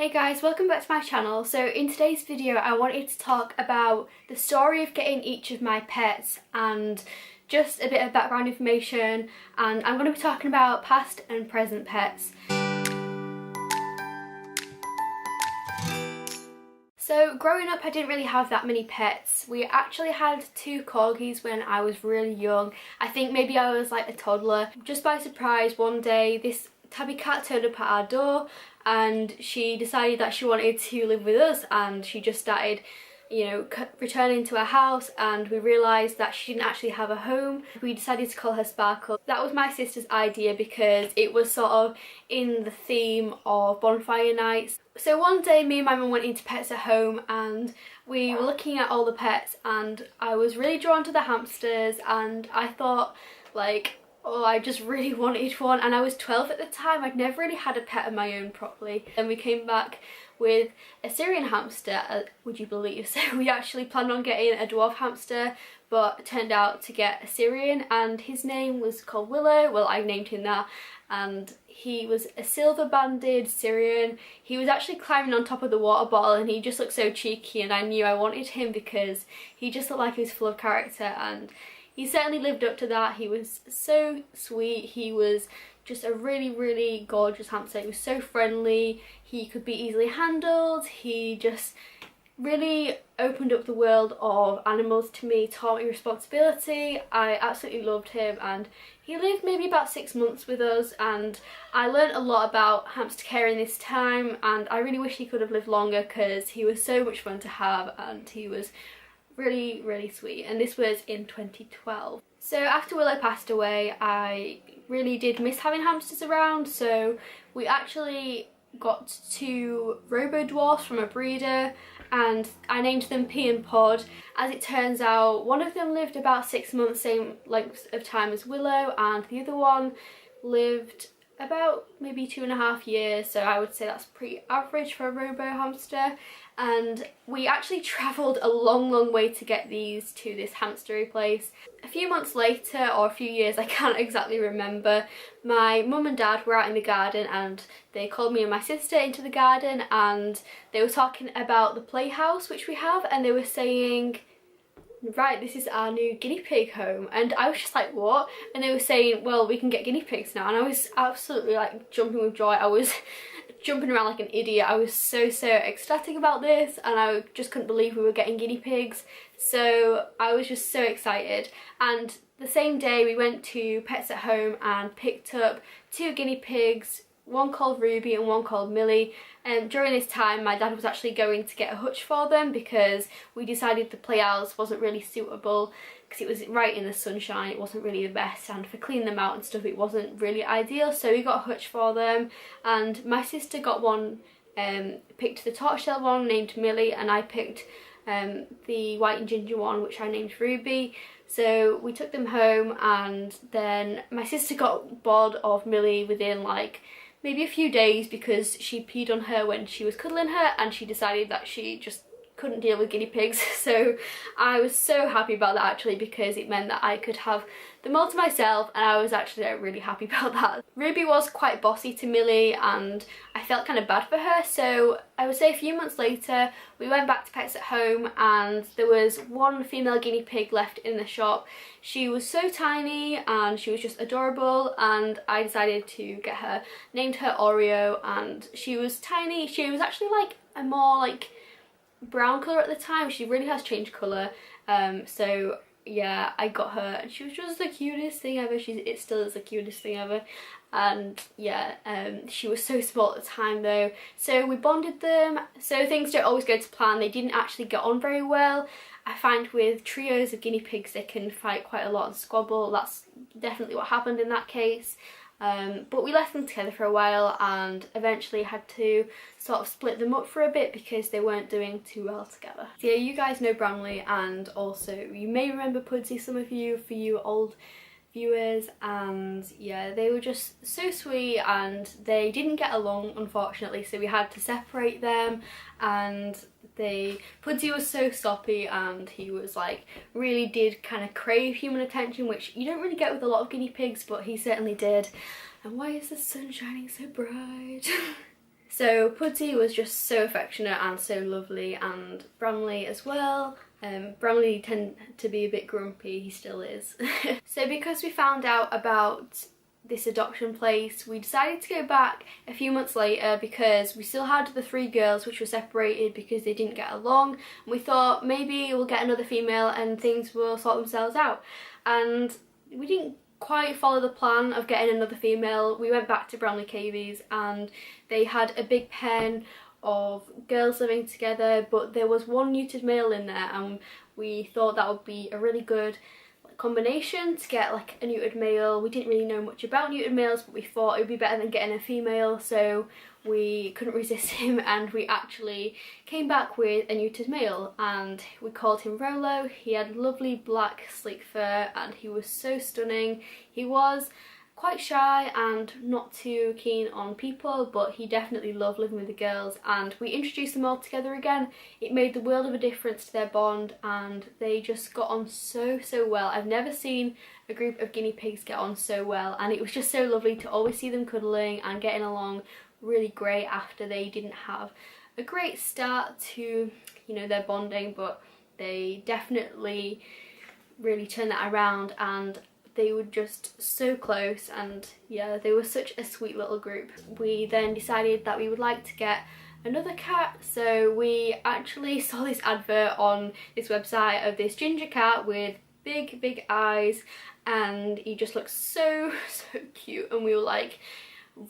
Hey guys, welcome back to my channel. So in today's video I wanted to talk about the story of getting each of my pets and just a bit of background information, and I'm going to be talking about past and present pets. So growing up I didn't really have that many pets. We actually had 2 corgis when I was really young. I think maybe I was like a toddler. Just by surprise one day this tabby cat turned up at our door and she decided that she wanted to live with us, and she just started, you know, returning to our house, and we realised that she didn't actually have a home. We decided to call her Sparkle. That was my sister's idea because it was sort of in the theme of bonfire nights. So one day me and my mum went into Pets at Home and we were looking at all the pets, and I was really drawn to the hamsters, and I thought, like, oh, I just really wanted one, and I was 12 at the time. I'd never really had a pet of my own properly. And we came back with a Syrian hamster, would you believe? So we actually planned on getting a dwarf hamster, but turned out to get a Syrian, and his name was called Willow. Well, I named him that, and he was a silver banded Syrian. He was actually climbing on top of the water bottle and he just looked so cheeky, and I knew I wanted him because he just looked like he was full of character, and he certainly lived up to that. He was so sweet. He was just a really gorgeous hamster. He was so friendly. He could be easily handled. He just really opened up the world of animals to me, taught me responsibility. I absolutely loved him, and he lived maybe about 6 months with us, and I learned a lot about hamster care in this time, and I really wish he could have lived longer because he was so much fun to have and he was really sweet. And this was in 2012. So after Willow passed away I really did miss having hamsters around, so we actually got 2 robo dwarfs from a breeder and I named them P and Pod. As it turns out, one of them lived about 6 months, same length of time as Willow, and the other one lived about maybe 2.5 years, so I would say that's pretty average for a robo hamster. And we actually travelled a long way to get these to this hamstery place. A few months later, or a few years, I can't exactly remember, my mum and dad were out in the garden and they called me and my sister into the garden, and they were talking about the playhouse which we have, and they were saying, right, this is our new guinea pig home. And I was just like, what? And they were saying, well, we can get guinea pigs now, and I was absolutely like jumping with joy. I was jumping around like an idiot. I was so ecstatic about this, and I just couldn't believe we were getting guinea pigs. So I was just so excited. And the same day we went to Pets at Home and picked up 2 guinea pigs, one called Ruby and one called Millie. And during this time my dad was actually going to get a hutch for them because we decided the playhouse wasn't really suitable because it was right in the sunshine. It wasn't really the best, and for cleaning them out and stuff it wasn't really ideal, so we got a hutch for them. And my sister got one, picked the tortoiseshell one named Millie, and I picked the white and ginger one which I named Ruby. So we took them home, and then my sister got bored of Millie within like maybe a few days because she peed on her when she was cuddling her, and she decided that she just couldn't deal with guinea pigs. So I was so happy about that actually, because it meant that I could have them all to myself, and I was actually really happy about that. Ruby was quite bossy to Millie and I felt kind of bad for her, so I would say a few months later we went back to Pets at Home and there was 1 female guinea pig left in the shop. She was so tiny and she was just adorable, and I decided to get her, named her Oreo, and she was tiny. She was actually like a more like brown colour at the time. She really has changed colour, so yeah, I got her and she was just the cutest thing ever. It still is the cutest thing ever. And yeah, she was so small at the time though, so we bonded them. So things don't always go to plan. They didn't actually get on very well. I find with trios of guinea pigs they can fight quite a lot and squabble. That's definitely what happened in that case. But we left them together for a while and eventually had to sort of split them up for a bit because they weren't doing too well together. So yeah, you guys know Brownlee, and also you may remember Pudsey, some of you, for you old viewers, and yeah, they were just so sweet and they didn't get along unfortunately, so we had to separate them. And Pudsey was so soppy and he was like, really did kind of crave human attention, which you don't really get with a lot of guinea pigs, but he certainly did. And why is the sun shining so bright? So Pudsey was just so affectionate and so lovely, and Bramley as well. Bramley tended to be a bit grumpy, he still is. So because we found out about this adoption place, we decided to go back a few months later because we still had the 3 girls which were separated because they didn't get along, and we thought maybe we'll get another female and things will sort themselves out. And we didn't quite follow the plan of getting another female. We went back to Bramley Cavies and they had a big pen of girls living together, but there was one neutered male in there, and we thought that would be a really good combination to get like a neutered male. We didn't really know much about neutered males, but we thought it would be better than getting a female, so we couldn't resist him and we actually came back with a neutered male, and we called him Rolo. He had lovely black sleek fur and he was so stunning. He was quite shy and not too keen on people, but he definitely loved living with the girls, and we introduced them all together again. It made the world of a difference to their bond and they just got on so well. I've never seen a group of guinea pigs get on so well, and it was just so lovely to always see them cuddling and getting along really great after they didn't have a great start to, you know, their bonding, but they definitely really turned that around and they were just so close, and yeah, they were such a sweet little group. We then decided that we would like to get another cat, so we actually saw this advert on this website of this ginger cat with big eyes, and he just looks so cute, and we were like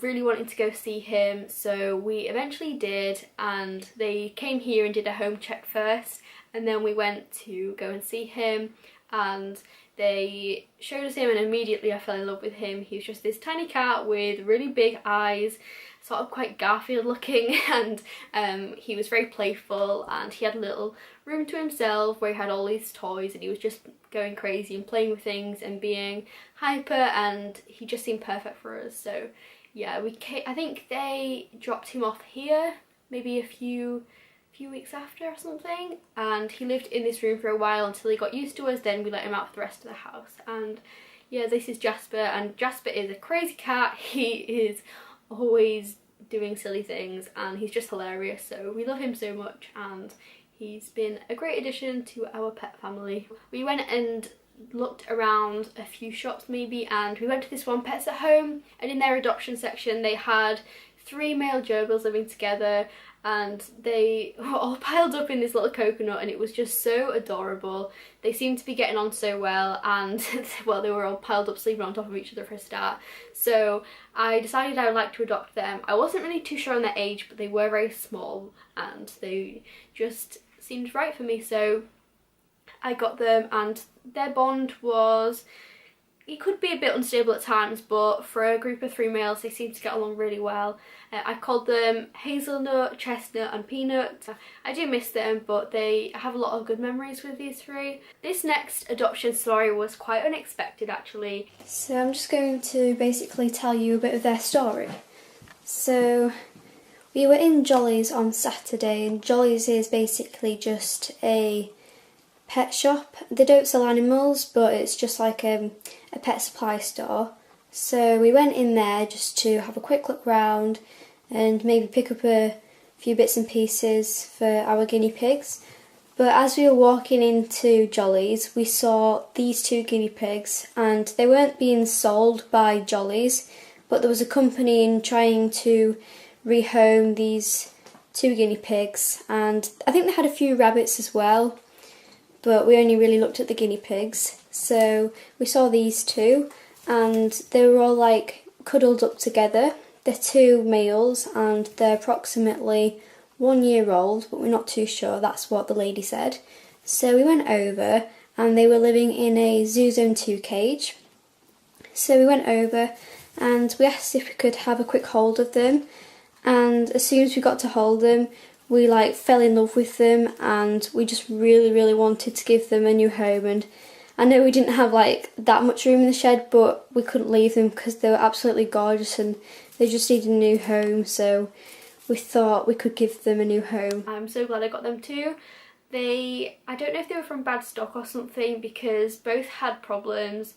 really wanting to go see him, so we eventually did, and they came here and did a home check first, and then we went to go and see him, and they showed us him and immediately I fell in love with him. He was just this tiny cat with really big eyes, sort of quite Garfield looking, and he was very playful, and he had a little room to himself where he had all these toys and he was just going crazy and playing with things and being hyper, and he just seemed perfect for us. So yeah, I think they dropped him off here maybe a few weeks after or something, and he lived in this room for a while until he got used to us. Then we let him out for the rest of the house. And yeah, this is Jasper, and Jasper is a crazy cat. He is always doing silly things and he's just hilarious, so we love him so much, and he's been a great addition to our pet family. We went and looked around a few shops maybe, and we went to this one, Pets at Home, and in their adoption section they had 3 male gerbils living together, and they were all piled up in this little coconut, and it was just so adorable. They seemed to be getting on so well, and well, they were all piled up sleeping on top of each other for a start. So I decided I would like to adopt them. I wasn't really too sure on their age, but they were very small and they just seemed right for me, so I got them, and their bond was, it could be a bit unstable at times, but for a group of 3 males they seem to get along really well. I called them Hazelnut, Chestnut and Peanut. I do miss them, but I have a lot of good memories with these 3. This next adoption story was quite unexpected actually. So I'm just going to basically tell you a bit of their story. So we were in Jolly's on Saturday, and Jolly's is basically just a pet shop. They don't sell animals, but it's just like a pet supply store. So we went in there just to have a quick look round and maybe pick up a few bits and pieces for our guinea pigs. But as we were walking into Jolly's, we saw these 2 guinea pigs, and they weren't being sold by Jolly's, but there was a company in trying to rehome these 2 guinea pigs, and I think they had a few rabbits as well, but we only really looked at the guinea pigs. So we saw these 2, and they were all like cuddled up together. They're 2 males and they're approximately 1 year old, but we're not too sure, that's what the lady said. So we went over and they were living in a Zoo Zone 2 cage. So we went over and we asked if we could have a quick hold of them, and as soon as we got to hold them, we like fell in love with them, and we just really wanted to give them a new home. And I know we didn't have like that much room in the shed, but we couldn't leave them because they were absolutely gorgeous and they just needed a new home, so we thought we could give them a new home. I'm so glad I got them too. I don't know if they were from bad stock or something, because both had problems.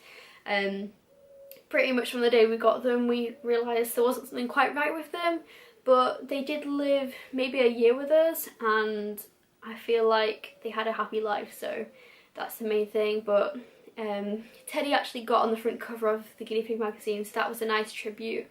Pretty much from the day we got them we realised there wasn't something quite right with them. but they did live maybe a year with us, and I feel like they had a happy life, so that's the main thing. But Teddy actually got on the front cover of the Guinea Pig magazine, so that was a nice tribute.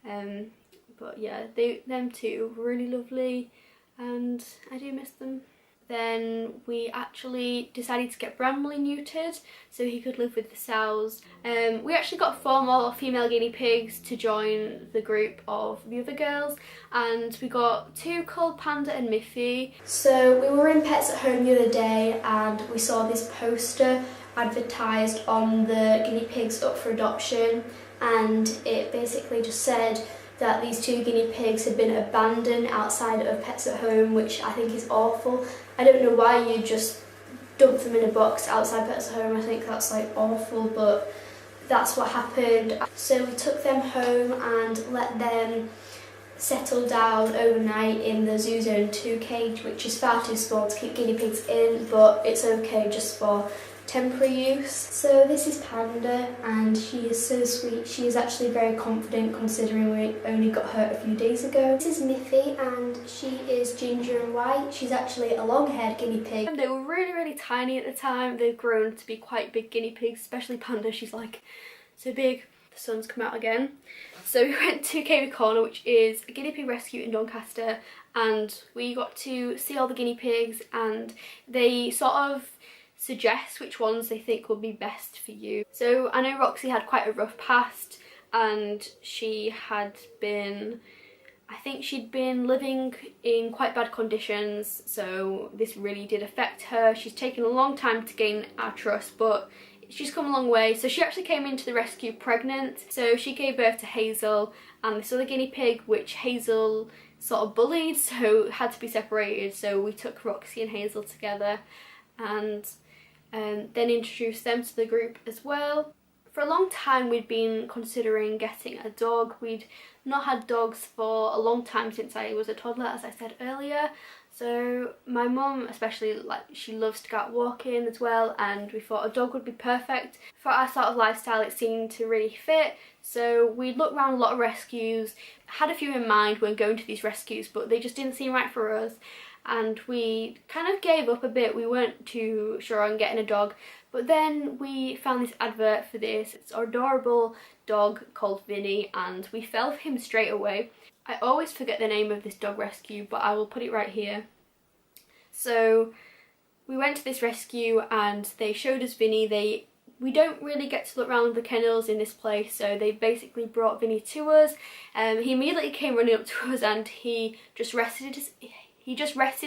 But yeah, them two were really lovely, and I do miss them. Then we actually decided to get Bramley neutered so he could live with the sows. We actually got 4 more female guinea pigs to join the group of the other girls, and we got 2 called Panda and Miffy. So we were in Pets at Home the other day and we saw this poster advertised on the guinea pigs up for adoption, and it basically just said that these 2 guinea pigs had been abandoned outside of Pets at Home, which I think is awful. I don't know why you just dump them in a box outside Pets at Home. I think that's like awful, but that's what happened. So we took them home and let them settle down overnight in the Zoo Zone 2 cage, which is far too small to keep guinea pigs in, but it's okay just for temporary use. So this is Panda, and she is so sweet. She is actually very confident considering we only got her a few days ago. This is Miffy, and she is ginger and white. She's actually a long-haired guinea pig. They were really tiny at the time. They've grown to be quite big guinea pigs, especially Panda. She's like so big. The sun's come out again. So we went to Kiwi Corner, which is a guinea pig rescue in Doncaster, and we got to see all the guinea pigs, and they sort of suggest which ones they think would be best for you. So I know Roxy had quite a rough past, and she had been, I think she'd been living in quite bad conditions, so this really did affect her. She's taken a long time to gain our trust, but she's come a long way. So she actually came into the rescue pregnant, so she gave birth to Hazel and this other guinea pig, which Hazel sort of bullied, so had to be separated. So we took Roxy and Hazel together, and then introduced them to the group as well. For a long time we'd been considering getting a dog. We'd not had dogs for a long time since I was a toddler, as I said earlier. So my mum especially, like, she loves to go out walking as well, and we thought a dog would be perfect. For our sort of lifestyle it seemed to really fit, so we looked around a lot of rescues, had a few in mind when going to these rescues, but they just didn't seem right for us. And we kind of gave up a bit. We weren't too sure on getting a dog, but then we found this advert for this. It's an adorable dog called Vinny, and we fell for him straight away. I always forget the name of this dog rescue, but I will put it right here. So we went to this rescue and they showed us Vinny. We don't really get to look around the kennels in this place, so they basically brought Vinny to us. He immediately came running up to us, and he just rested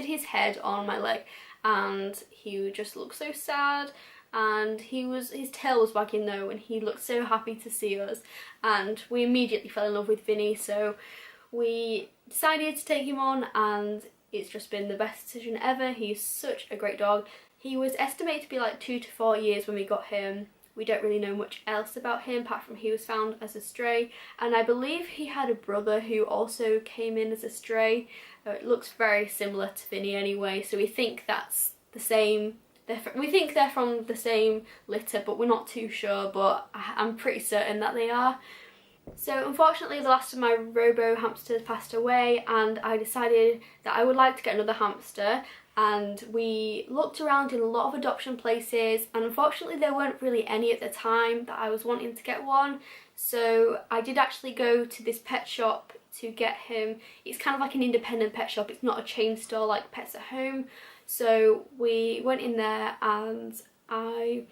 his head on my leg, and he just looked so sad, and his tail was wagging though, and he looked so happy to see us, and we immediately fell in love with Vinny. So we decided to take him on, and it's just been the best decision ever. He's such a great dog. He was estimated to be like 2 to 4 years when we got him. We don't really know much else about him apart from he was found as a stray, and I believe he had a brother who also came in as a stray. It looks very similar to Vinny anyway, so we think that's the same. We think they're from the same litter, but we're not too sure, but I'm pretty certain that they are. So unfortunately the last of my robo hamsters passed away, and I decided that I would like to get another hamster, and we looked around in a lot of adoption places, and unfortunately there weren't really any at the time that I was wanting to get one. So I did actually go to this pet shop to get him. It's kind of like an independent pet shop, it's not a chain store like Pets at Home. So we went in there and I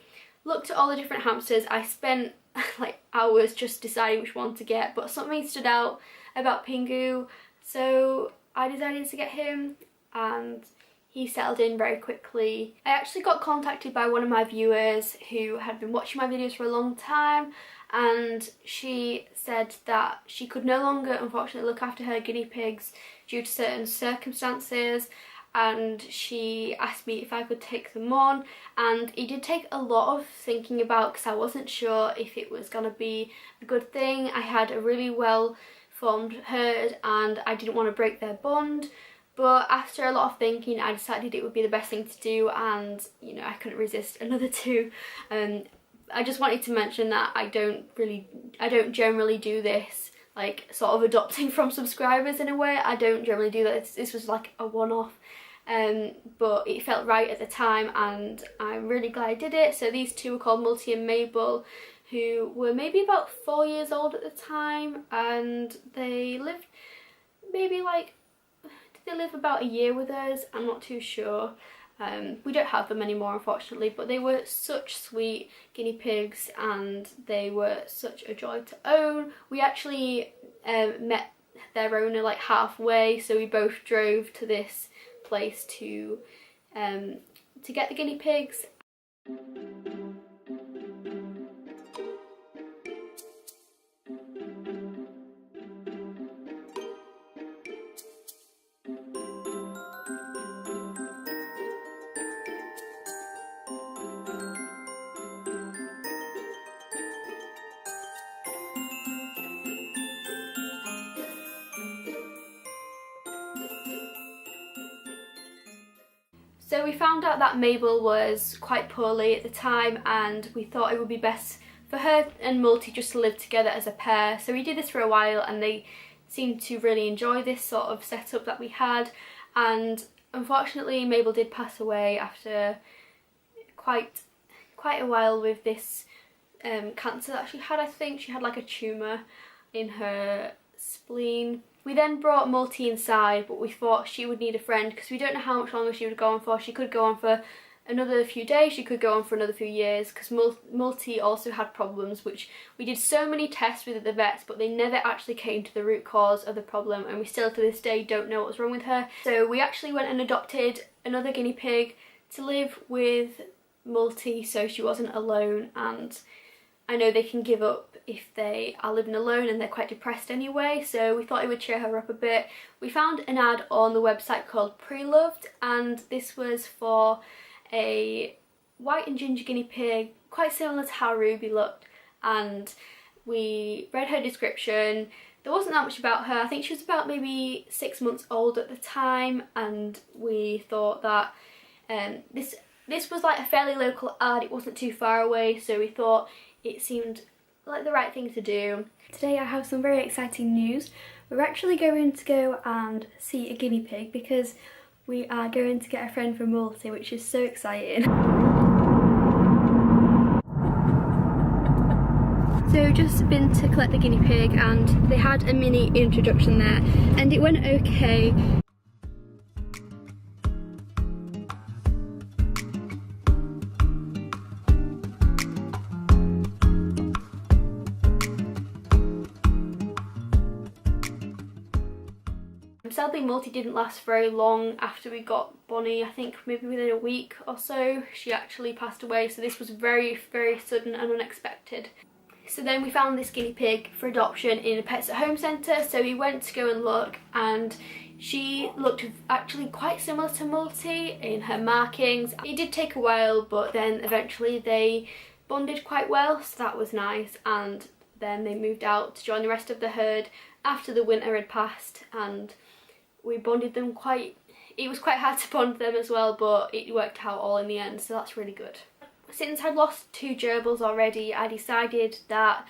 looked at all the different hamsters. I spent like hours just deciding which one to get, but something stood out about Pingu, so I decided to get him, and he settled in very quickly. I actually got contacted by one of my viewers who had been watching my videos for a long time, and she said that she could no longer unfortunately look after her guinea pigs due to certain circumstances, and she asked me if I could take them on, and it did take a lot of thinking about because I wasn't sure if it was going to be a good thing. I had a really well formed herd and I didn't want to break their bond, but after a lot of thinking I decided it would be the best thing to do, and you know, I couldn't resist another 2. I just wanted to mention that I don't generally do this like sort of adopting from subscribers in a way. I don't generally do that. This was like a one-off, but it felt right at the time and I'm really glad I did it. So these two were called Multi and Mabel, who were maybe about 4 years old at the time, and they lived maybe like, did they live about a year with us? I'm not too sure. We don't have them anymore, unfortunately, but they were such sweet guinea pigs and they were such a joy to own. We actually met their owner like halfway, so we both drove to this place to get the guinea pigs. So we found out that Mabel was quite poorly at the time and we thought it would be best for her and Multi just to live together as a pair. So we did this for a while and they seemed to really enjoy this sort of setup that we had, and unfortunately Mabel did pass away after quite a while with this cancer that she had. I think she had like a tumour in her spleen. We then brought Multi inside, but we thought she would need a friend because we don't know how much longer she would go on for. She could go on for another few days, she could go on for another few years, because Multi also had problems, which we did so many tests with at the vets, but they never actually came to the root cause of the problem, and we still to this day don't know what was wrong with her. So we actually went and adopted another guinea pig to live with Multi so she wasn't alone, and I know they can give up if they are living alone and they're quite depressed anyway, so we thought it would cheer her up a bit. We found an ad on the website called Pre-Loved, and this was for a white and ginger guinea pig, quite similar to how Ruby looked, and we read her description. There wasn't that much about her. I think she was about maybe 6 months old at the time, and we thought that this was like a fairly local ad, it wasn't too far away, so we thought it seemed like the right thing to do. Today I have some very exciting news. We're actually going to go and see a guinea pig because we are going to get a friend from Multi, which is so exciting. So just been to collect the guinea pig and they had a mini introduction there and it went okay. Sadly Multi didn't last very long after we got Bonnie. I think maybe within a week or so she actually passed away, so this was very sudden and unexpected. So then we found this guinea pig for adoption in a Pets at Home centre, so we went to go and look, and she looked actually quite similar to Multi in her markings. It did take a while, but then eventually they bonded quite well, so that was nice, and then they moved out to join the rest of the herd after the winter had passed, and we bonded them it was quite hard to bond them as well, but it worked out all in the end, so that's really good. Since I'd lost 2 gerbils already, I decided that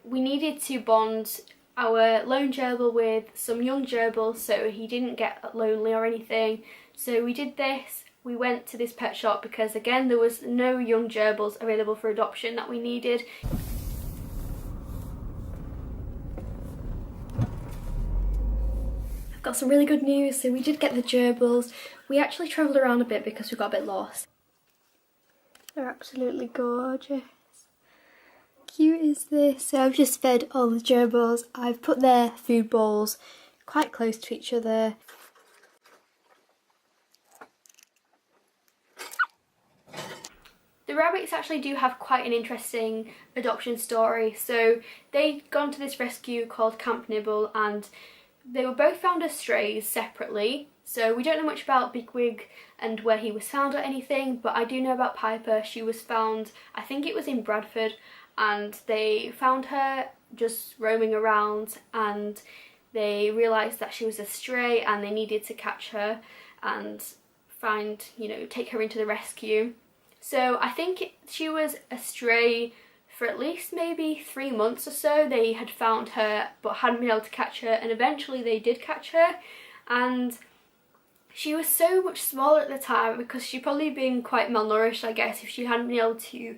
we needed to bond our lone gerbil with some young gerbils so he didn't get lonely or anything. So we did this. We went to this pet shop because again there was no young gerbils available for adoption that we needed. Got some really good news. So we did get the gerbils. We actually travelled around a bit because we got a bit lost. They're absolutely gorgeous. Cute is this? So I've just fed all the gerbils. I've put their food bowls quite close to each other. The rabbits actually do have quite an interesting adoption story. So they'd gone to this rescue called Camp Nibble and they were both found as strays separately, so we don't know much about Bigwig and where he was found or anything, but I do know about Piper. She was found, I think it was in Bradford, and they found her just roaming around and they realised that she was a stray and they needed to catch her and take her into the rescue. So I think she was a stray for at least maybe 3 months or so they had found her but hadn't been able to catch her, and eventually they did catch her. And she was so much smaller at the time because she'd probably been quite malnourished, I guess, if she hadn't been able to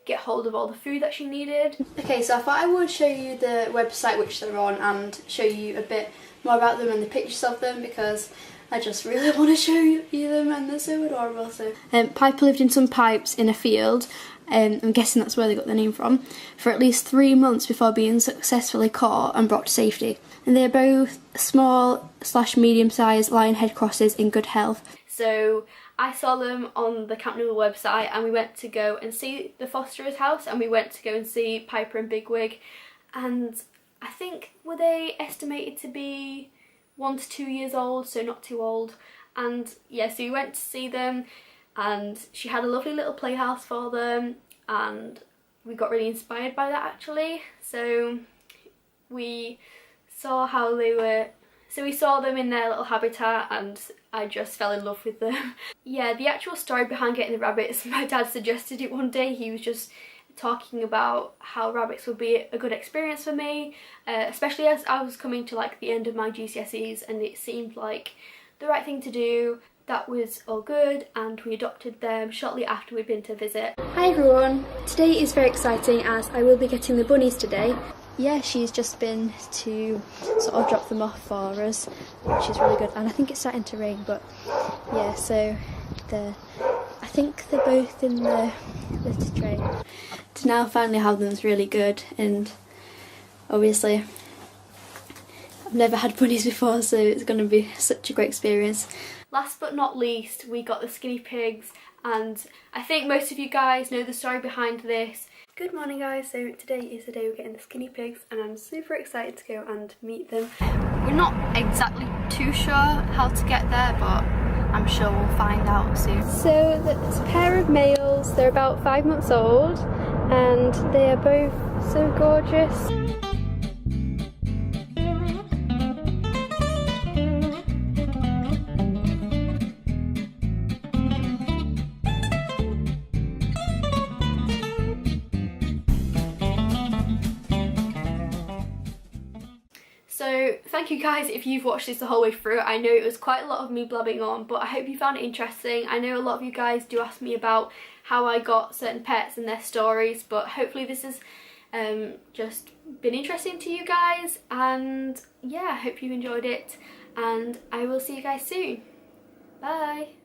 get hold of all the food that she needed. Okay, so I thought I would show you the website which they're on and show you a bit more about them and the pictures of them, because I just really want to show you them and they're so adorable. So Piper lived in some pipes in a field, I'm guessing that's where they got the name from, for at least 3 months before being successfully caught and brought to safety. And they are both small / medium sized lion head crosses in good health. So I saw them on the Camp Newell website, and we went to go and see the fosterer's house, and we went to go and see Piper and Bigwig, and I think were they estimated to be 1 to 2 years old, so not too old. And yeah, so we went to see them, and she had a lovely little playhouse for them, and we got really inspired by that actually. So we saw how they were, so we saw them in their little habitat and I just fell in love with them. Yeah, the actual story behind getting the rabbits, my dad suggested it one day. He was just talking about how rabbits would be a good experience for me, especially as I was coming to like the end of my GCSEs, and it seemed like the right thing to do. That was all good, and we adopted them shortly after we'd been to visit. Hi everyone, today is very exciting as I will be getting the bunnies today. Yeah, she's just been to sort of drop them off for us, which is really good, and I think it's starting to rain, but yeah, so I think they're both in the litter tray. To now finally have them is really good, and obviously I've never had bunnies before, so it's going to be such a great experience. Last but not least, we got the skinny pigs, and I think most of you guys know the story behind this. Good morning guys, so today is the day we're getting the skinny pigs, and I'm super excited to go and meet them. We're not exactly too sure how to get there, but I'm sure we'll find out soon. So it's a pair of males, they're about 5 months old, and they are both so gorgeous. So thank you guys if you've watched this the whole way through. I know it was quite a lot of me blabbing on, but I hope you found it interesting. I know a lot of you guys do ask me about how I got certain pets and their stories, but hopefully this has just been interesting to you guys, and yeah, I hope you enjoyed it, and I will see you guys soon. Bye!